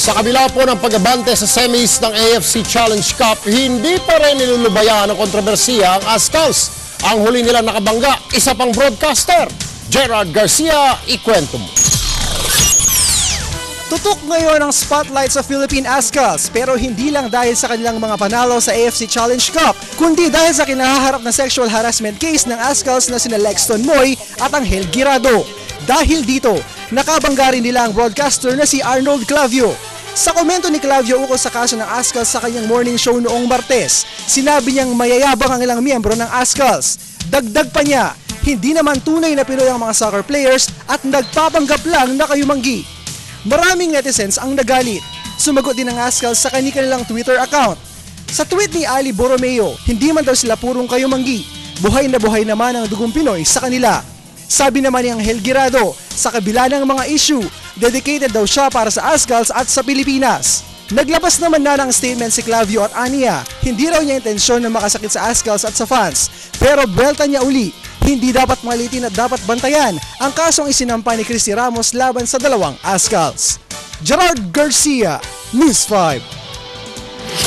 Sa kabila po ng pag-abante sa semis ng AFC Challenge Cup, hindi pa rin nilulubayan ng kontrobersiya ang Azcals. Ang huli nilang nakabangga, isa pang broadcaster. Gerard Garcia, ikwento mo. Tutok ngayon ang spotlight sa Philippine Azcals, pero hindi lang dahil sa kanilang mga panalo sa AFC Challenge Cup, kundi dahil sa kinaharap na sexual harassment case ng Azcals na sina Lexton Moy at Angel Guirado. Dahil dito, nakabangga rin nila ang broadcaster na si Arnold Clavio. Sa komento ni Clavio ukol sa kaso ng Azcals sa kanyang morning show noong Martes, sinabi niyang mayayabang ang ilang miyembro ng Azcals. Dagdag pa niya, hindi naman tunay na Pinoy ang mga soccer players at nagpapanggap lang na kayumanggi. Maraming netizens ang nagalit. Sumagot din ang Azcals sa kanilang Twitter account. Sa tweet ni Ali Borromeo, hindi man daw sila purong kayumanggi. Buhay na buhay naman ang dugong Pinoy sa kanila. Sabi naman ni Angel Guirado, sa kabila ng mga issue, dedicated daw siya para sa Azcals at sa Pilipinas. Naglabas naman na ng statement si Clavio at aniya, hindi raw niya intensyon na makasakit sa Azcals at sa fans. Pero belta niya uli, hindi dapat malitin at dapat bantayan ang kasong isinampa ni Christy Ramos laban sa dalawang Azcals. Gerard Garcia, News 5.